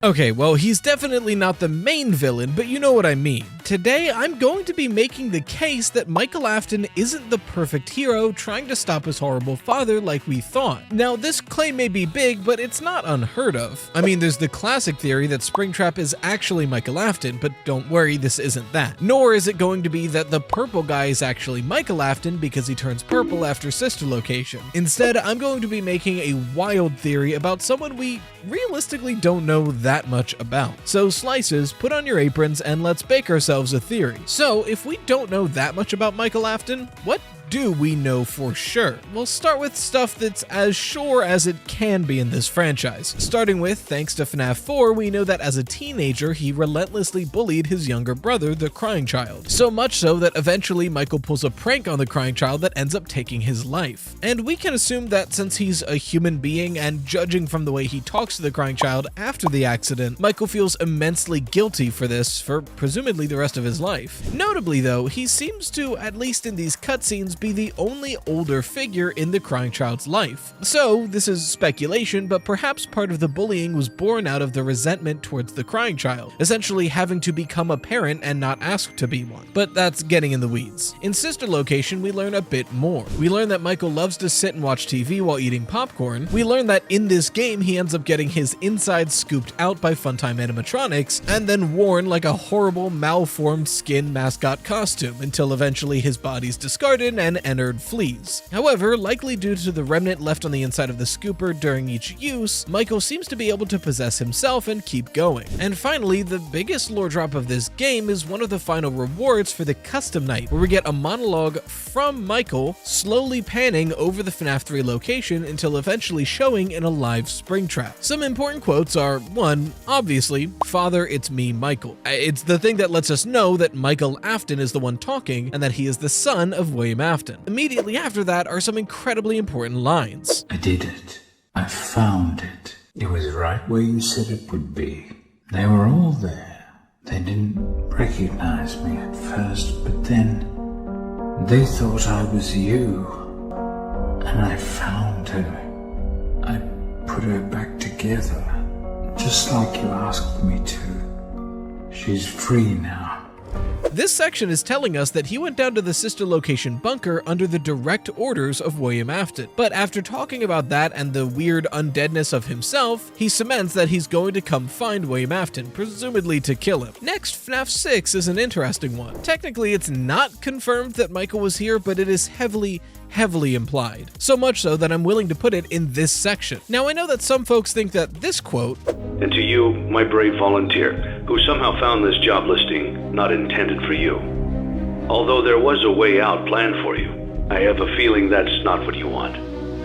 Okay, well, he's definitely not the main villain, but you know what I mean. Today, I'm going to be making the case that Michael Afton isn't the perfect hero trying to stop his horrible father like we thought. Now, this claim may be big, but it's not unheard of. I mean, there's the classic theory that Springtrap is actually Michael Afton, but don't worry, this isn't that. Nor is it going to be that the purple guy is actually Michael Afton because he turns purple after Sister Location. Instead, I'm going to be making a wild theory about someone we realistically don't know that much about. So slices, put on your aprons and let's bake ourselves a theory. So if we don't know that much about Michael Afton, what do we know for sure? We'll start with stuff that's as sure as it can be in this franchise. Starting with, thanks to FNAF 4, we know that as a teenager, he relentlessly bullied his younger brother, the Crying Child. So much so that eventually Michael pulls a prank on the Crying Child that ends up taking his life. And we can assume that since he's a human being and judging from the way he talks to the Crying Child after the accident, Michael feels immensely guilty for this for presumably the rest of his life. Notably though, he seems to, at least in these cutscenes, be the only older figure in the Crying Child's life. So this is speculation, but perhaps part of the bullying was born out of the resentment towards the Crying Child, essentially having to become a parent and not asked to be one. But that's getting in the weeds. In Sister Location, we learn a bit more. We learn that Michael loves to sit and watch TV while eating popcorn. We learn that in this game, he ends up getting his insides scooped out by Funtime animatronics and then worn like a horrible malformed skin mascot costume until eventually his body's discarded and entered fleas. However, likely due to the remnant left on the inside of the scooper during each use, Michael seems to be able to possess himself and keep going. And finally, the biggest lore drop of this game is one of the final rewards for the custom night, where we get a monologue from Michael slowly panning over the FNAF 3 location until eventually showing in a live Springtrap. Some important quotes are, 1, obviously, "Father, it's me, Michael." It's the thing that lets us know that Michael Afton is the one talking and that he is the son of William Afton. Immediately after that are some incredibly important lines. "I did it. I found it. It was right where you said it would be. They were all there. They didn't recognize me at first, but then they thought I was you. And I found her. I put her back together, just like you asked me to. She's free now." This section is telling us that he went down to the Sister Location bunker under the direct orders of William Afton. But after talking about that and the weird undeadness of himself, he cements that he's going to come find William Afton, presumably to kill him. Next, FNAF 6 is an interesting one. Technically, it's not confirmed that Michael was here, but it is heavily implied. So much so that I'm willing to put it in this section. Now, I know that some folks think that this quote, "And to you, my brave volunteer, who somehow found this job listing not intended for you. Although there was a way out planned for you, I have a feeling that's not what you want.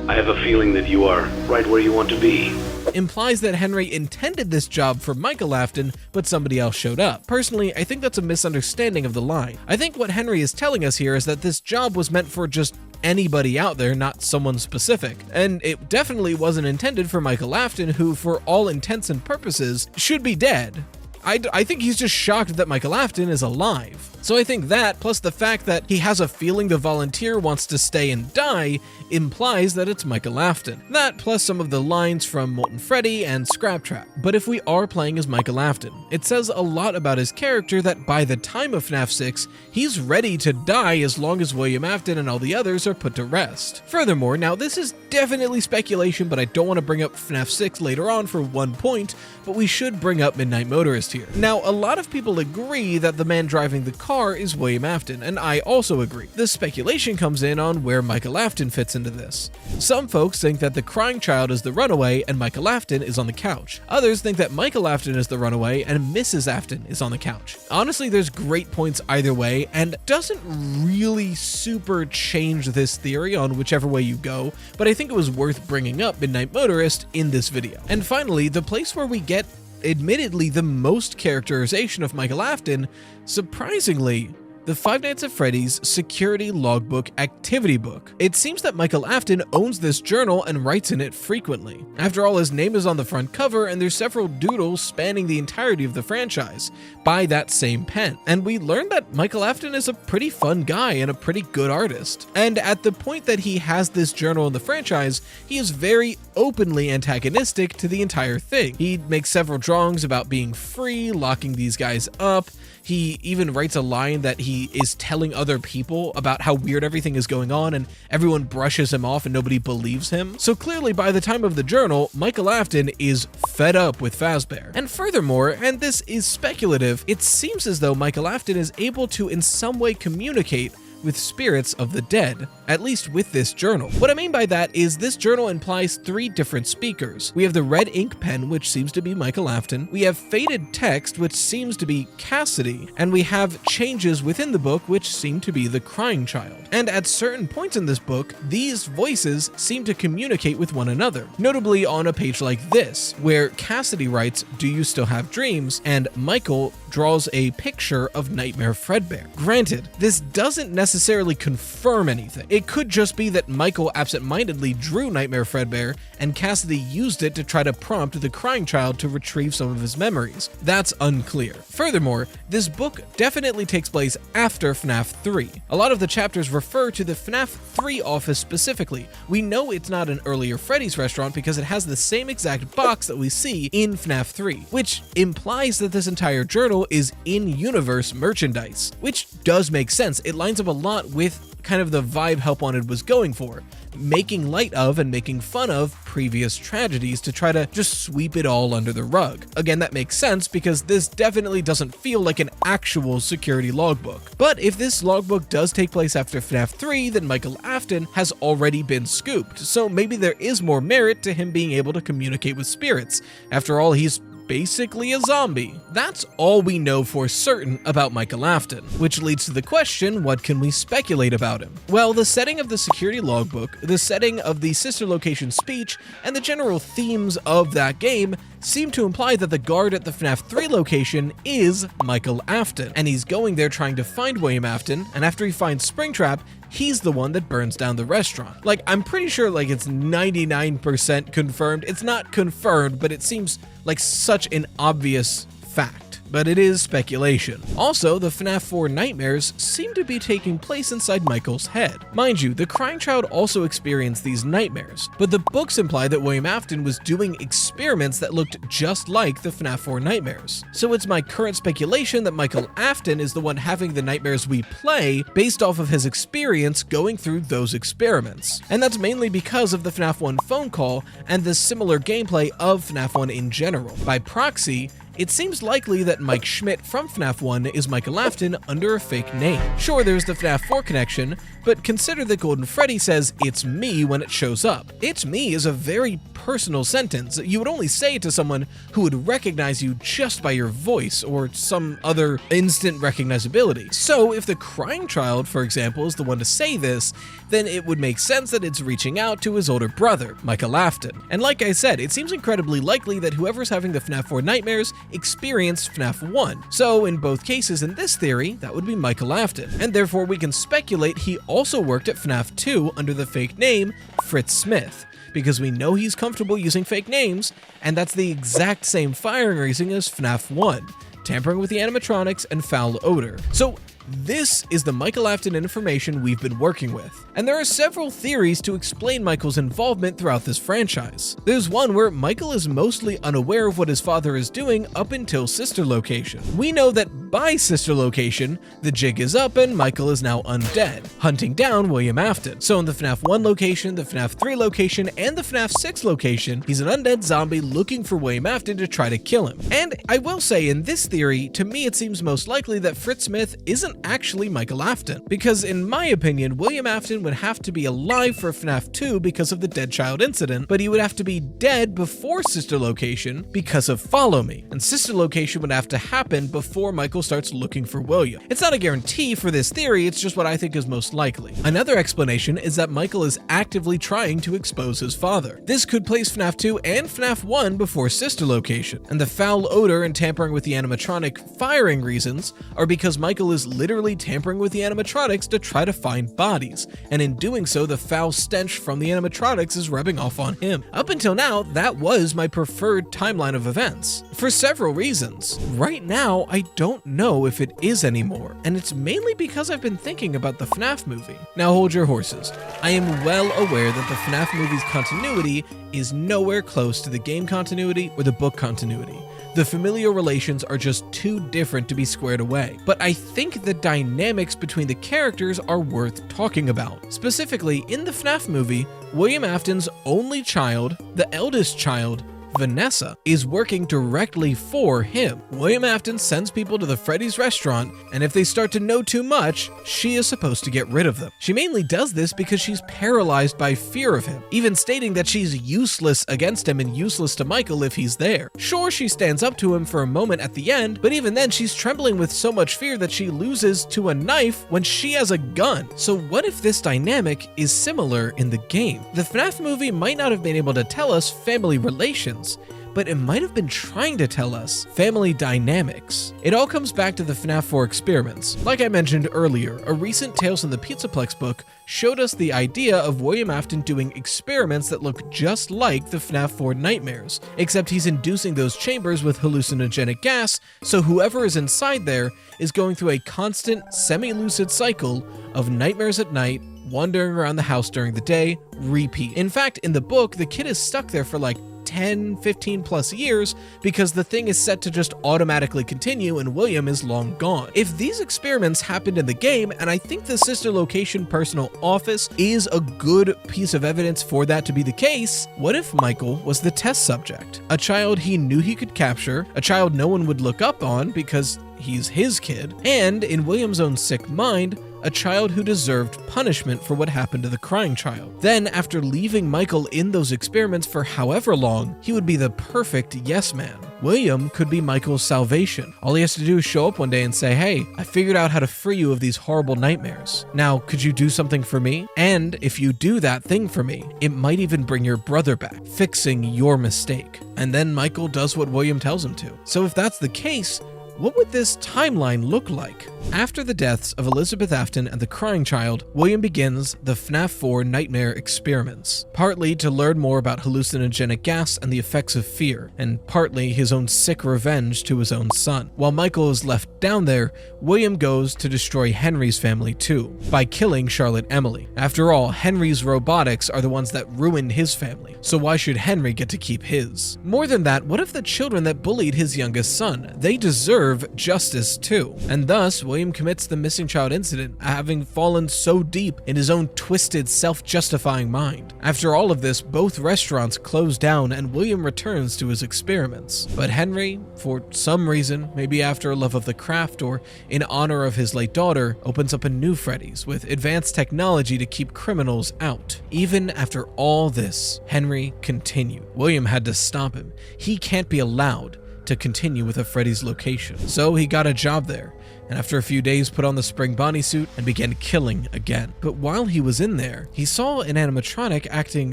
I have a feeling that you are right where you want to be." implies that Henry intended this job for Michael Afton, but somebody else showed up. Personally, I think that's a misunderstanding of the line. I think what Henry is telling us here is that this job was meant for just anybody out there, not someone specific. And it definitely wasn't intended for Michael Afton, who, for all intents and purposes, should be dead. I think he's just shocked that Michael Afton is alive. So I think that, plus the fact that he has a feeling the volunteer wants to stay and die, implies that it's Michael Afton. That, plus some of the lines from Molten Freddy and Scraptrap. But if we are playing as Michael Afton, it says a lot about his character that by the time of FNAF 6, he's ready to die as long as William Afton and all the others are put to rest. Furthermore, now this is definitely speculation, but I don't want to bring up FNAF 6 later on for one point, but we should bring up Midnight Motorist here. Now, a lot of people agree that the man driving the car is William Afton, and I also agree. The speculation comes in on where Michael Afton fits into this. Some folks think that the Crying Child is the runaway and Michael Afton is on the couch. Others think that Michael Afton is the runaway and Mrs. Afton is on the couch. Honestly, there's great points either way, and doesn't really super change this theory on whichever way you go, but I think it was worth bringing up Midnight Motorist in this video. And finally, the place where we get admittedly the most characterization of Michael Afton, surprisingly, the Five Nights at Freddy's Security Logbook Activity Book. It seems that Michael Afton owns this journal and writes in it frequently. After all, his name is on the front cover and there's several doodles spanning the entirety of the franchise by that same pen. And we learned that Michael Afton is a pretty fun guy and a pretty good artist. And at the point that he has this journal in the franchise, he is very openly antagonistic to the entire thing. He makes several drawings about being free, locking these guys up. He even writes a line that he is telling other people about how weird everything is going on, and everyone brushes him off and nobody believes him. So clearly by the time of the journal, Michael Afton is fed up with Fazbear. And furthermore, and this is speculative, it seems as though Michael Afton is able to in some way communicate with spirits of the dead, at least with this journal. What I mean by that is this journal implies 3 different speakers. We have the red ink pen, which seems to be Michael Afton. We have faded text, which seems to be Cassidy. And we have changes within the book, which seem to be the crying child. And at certain points in this book, these voices seem to communicate with one another. Notably on a page like this, where Cassidy writes, "Do you still have dreams?" and Michael draws a picture of Nightmare Fredbear. Granted, this doesn't necessarily confirm anything. It could just be that Michael absentmindedly drew Nightmare Fredbear and Cassidy used it to try to prompt the crying child to retrieve some of his memories. That's unclear. Furthermore, this book definitely takes place after FNAF 3. A lot of the chapters refer to the FNAF 3 office specifically. We know it's not an earlier Freddy's restaurant because it has the same exact box that we see in FNAF 3, which implies that this entire journal is in-universe merchandise, which does make sense. It lines up a lot with kind of the vibe Help Wanted was going for, making light of and making fun of previous tragedies to try to just sweep it all under the rug. Again, that makes sense because this definitely doesn't feel like an actual security logbook. But if this logbook does take place after FNAF 3, then Michael Afton has already been scooped, so maybe there is more merit to him being able to communicate with spirits. After all, he's basically a zombie. That's all we know for certain about Michael Afton, which leads to the question, what can we speculate about him? Well, the setting of the security logbook, the setting of the sister location speech, and the general themes of that game seem to imply that the guard at the FNAF 3 location is Michael Afton, and he's going there trying to find William Afton, and after he finds Springtrap, he's the one that burns down the restaurant. Like, I'm pretty sure like it's 99% confirmed. It's not confirmed, but it seems like such an obvious fact. But it is speculation. Also, the FNAF 4 nightmares seem to be taking place inside Michael's head. Mind you, the crying child also experienced these nightmares, but the books imply that William Afton was doing experiments that looked just like the FNAF 4 nightmares. So it's my current speculation that Michael Afton is the one having the nightmares we play based off of his experience going through those experiments. And that's mainly because of the FNAF 1 phone call and the similar gameplay of FNAF 1 in general. By proxy, it seems likely that Mike Schmidt from FNAF 1 is Michael Afton under a fake name. Sure, there's the FNAF 4 connection, but consider that Golden Freddy says, "It's me" when it shows up. "It's me" is a very personal sentence. You would only say it to someone who would recognize you just by your voice or some other instant recognizability. So if the crying child, for example, is the one to say this, then it would make sense that it's reaching out to his older brother, Michael Afton. And like I said, it seems incredibly likely that whoever's having the FNAF 4 nightmares experienced FNAF 1. So in both cases in this theory, that would be Michael Afton. And therefore we can speculate he also worked at FNAF 2 under the fake name Fritz Smith, because we know he's comfortable using fake names, and that's the exact same firing reason as FNAF 1, tampering with the animatronics and foul odor. So this is the Michael Afton information we've been working with, and there are several theories to explain Michael's involvement throughout this franchise. There's one where Michael is mostly unaware of what his father is doing up until Sister Location. We know that by Sister Location, the jig is up and Michael is now undead, hunting down William Afton. So in the FNAF 1 location, the FNAF 3 location, and the FNAF 6 location, he's an undead zombie looking for William Afton to try to kill him. And I will say, in this theory, to me it seems most likely that Fritz Smith isn't actually Michael Afton, because in my opinion, William Afton would have to be alive for FNAF 2 because of the dead child incident, but he would have to be dead before Sister Location because of Follow Me, and Sister Location would have to happen before Michael starts looking for William. It's not a guarantee for this theory, it's just what I think is most likely. Another explanation is that Michael is actively trying to expose his father. This could place FNAF 2 and FNAF 1 before sister location, and the foul odor and tampering with the animatronic firing reasons are because Michael is literally tampering with the animatronics to try to find bodies, and in doing so, the foul stench from the animatronics is rubbing off on him. Up until now, that was my preferred timeline of events, for several reasons. Right now, I don't know if it is anymore, and it's mainly because I've been thinking about the FNAF movie. Now hold your horses. I am well aware that the FNAF movie's continuity is nowhere close to the game continuity or the book continuity. The familial relations are just too different to be squared away, but I think the dynamics between the characters are worth talking about. Specifically, in the FNAF movie, William Afton's only child, the eldest child, Vanessa, is working directly for him. William Afton sends people to the Freddy's restaurant, and if they start to know too much, she is supposed to get rid of them. She mainly does this because she's paralyzed by fear of him, even stating that she's useless against him and useless to Michael if he's there. Sure, she stands up to him for a moment at the end, but even then she's trembling with so much fear that she loses to a knife when she has a gun. So what if this dynamic is similar in the game? The FNAF movie might not have been able to tell us family relations, but it might have been trying to tell us family dynamics. It all comes back to the FNAF 4 experiments. Like I mentioned earlier, a recent Tales from the Pizzaplex book showed us the idea of William Afton doing experiments that look just like the FNAF 4 nightmares, except he's inducing those chambers with hallucinogenic gas, so whoever is inside there is going through a constant, semi-lucid cycle of nightmares at night, wandering around the house during the day, repeat. In fact, in the book, the kid is stuck there for like 10, 15 plus years because the thing is set to just automatically continue and William is long gone. If these experiments happened in the game, and I think the sister location personal office is a good piece of evidence for that to be the case, what if Michael was the test subject? A child he knew he could capture, a child no one would look up on because he's his kid, and in William's own sick mind, a child who deserved punishment for what happened to the crying child. Then, after leaving Michael in those experiments for however long, he would be the perfect yes man. William could be Michael's salvation. All he has to do is show up one day and say, "Hey, I figured out how to free you of these horrible nightmares. Now, could you do something for me? And if you do that thing for me, it might even bring your brother back, fixing your mistake." And then Michael does what William tells him to. So if that's the case, what would this timeline look like? After the deaths of Elizabeth Afton and the crying child, William begins the FNAF 4 nightmare experiments, partly to learn more about hallucinogenic gas and the effects of fear, and partly his own sick revenge to his own son. While Michael is left down there, William goes to destroy Henry's family too, by killing Charlotte Emily. After all, Henry's robotics are the ones that ruined his family, so why should Henry get to keep his? More than that, what of the children that bullied his youngest son? They deserve justice too, and thus William commits the missing child incident, having fallen so deep in his own twisted, self-justifying mind. After all of this, both restaurants close down and William returns to his experiments. But Henry, for some reason, maybe after a love of the craft or in honor of his late daughter, opens up a new Freddy's with advanced technology to keep criminals out. Even after all this, Henry continued. William had to stop him. He can't be allowed to continue with a Freddy's location. So he got a job there, and after a few days put on the spring Bonnie suit and began killing again. But while he was in there, he saw an animatronic acting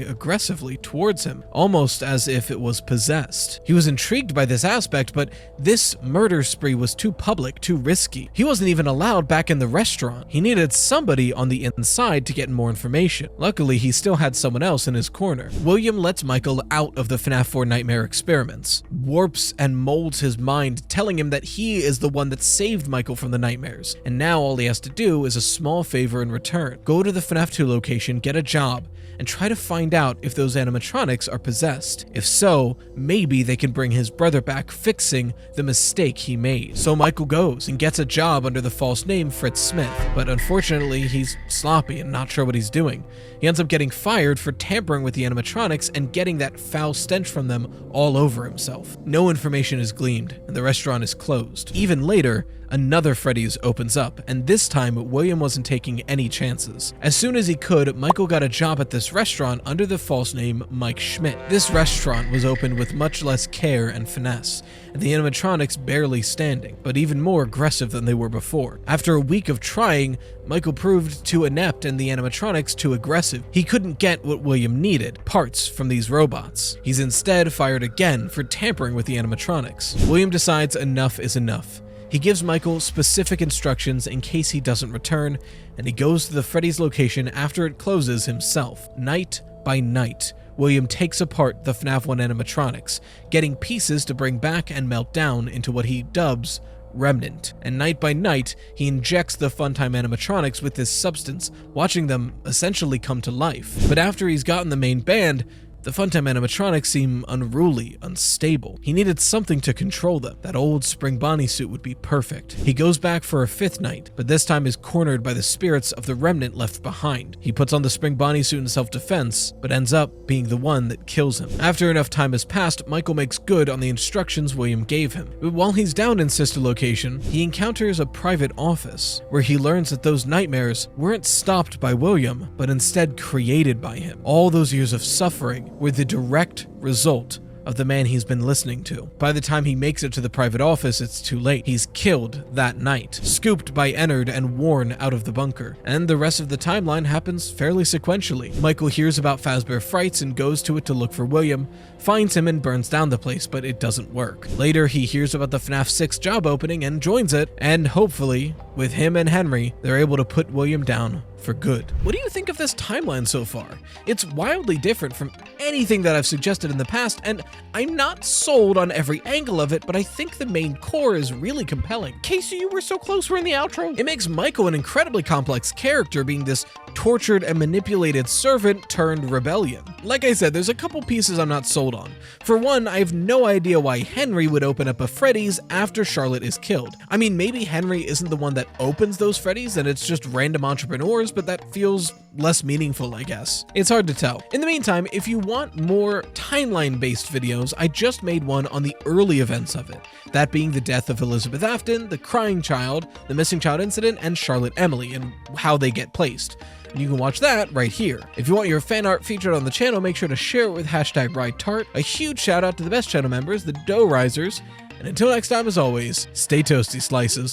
aggressively towards him, almost as if it was possessed. He was intrigued by this aspect, but this murder spree was too public, too risky. He wasn't even allowed back in the restaurant. He needed somebody on the inside to get more information. Luckily, he still had someone else in his corner. William lets Michael out of the FNAF 4 nightmare experiments, warps and molds his mind, telling him that he is the one that saved Michael from the nightmares, and now all he has to do is a small favor in return. Go to the FNAF 2 location, get a job, and try to find out if those animatronics are possessed. If so, maybe they can bring his brother back, fixing the mistake he made. So Michael goes and gets a job under the false name Fritz Smith, but unfortunately he's sloppy and not sure what he's doing. He ends up getting fired for tampering with the animatronics and getting that foul stench from them all over himself. No information is gleaned, and the restaurant is closed. Even later, another Freddy's opens up, and this time William wasn't taking any chances. As soon as he could, Michael got a job at this restaurant under the false name Mike Schmidt. This restaurant was opened with much less care and finesse, and the animatronics barely standing, but even more aggressive than they were before. After a week of trying, Michael proved too inept and the animatronics too aggressive. He couldn't get what William needed, parts from these robots. He's instead fired again for tampering with the animatronics. William decides enough is enough. He gives Michael specific instructions in case he doesn't return, and he goes to the Freddy's location after it closes himself. Night by night, William takes apart the FNAF 1 animatronics, getting pieces to bring back and melt down into what he dubs Remnant. And night by night, he injects the Funtime animatronics with this substance, watching them essentially come to life. But after he's gotten the main band, the Funtime animatronics seem unruly, unstable. He needed something to control them. That old Spring Bonnie suit would be perfect. He goes back for a fifth night, but this time is cornered by the spirits of the remnant left behind. He puts on the Spring Bonnie suit in self-defense, but ends up being the one that kills him. After enough time has passed, Michael makes good on the instructions William gave him. But while he's down in Sister Location, he encounters a private office, where he learns that those nightmares weren't stopped by William, but instead created by him. All those years of suffering were the direct result of the man he's been listening to. By the time he makes it to the private office, it's too late. He's killed that night, scooped by Ennard and worn out of the bunker. And the rest of the timeline happens fairly sequentially. Michael hears about Fazbear Frights and goes to it to look for William, finds him and burns down the place, but it doesn't work. Later, he hears about the FNAF 6 job opening and joins it, and hopefully, with him and Henry, they're able to put William down for good. What do you think of this timeline so far? It's wildly different from anything that I've suggested in the past, and I'm not sold on every angle of it, but I think the main core is really compelling. Casey, you were so close, we're in the outro. It makes Michael an incredibly complex character, being this tortured and manipulated servant turned rebellion. Like I said, there's a couple pieces I'm not sold on. For one, I have no idea why Henry would open up a Freddy's after Charlotte is killed. I mean, maybe Henry isn't the one that opens those Freddy's and it's just random entrepreneurs, but that feels less meaningful, I guess. It's hard to tell. In the meantime, if you want more timeline-based videos, I just made one on the early events of it, that being the death of Elizabeth Afton, the crying child, the missing child incident, and Charlotte Emily, and how they get placed. You can watch that right here. If you want your fan art featured on the channel, make sure to share it with #RideTart. A huge shout out to the best channel members, the Dough Risers, and until next time, as always, stay toasty, slices.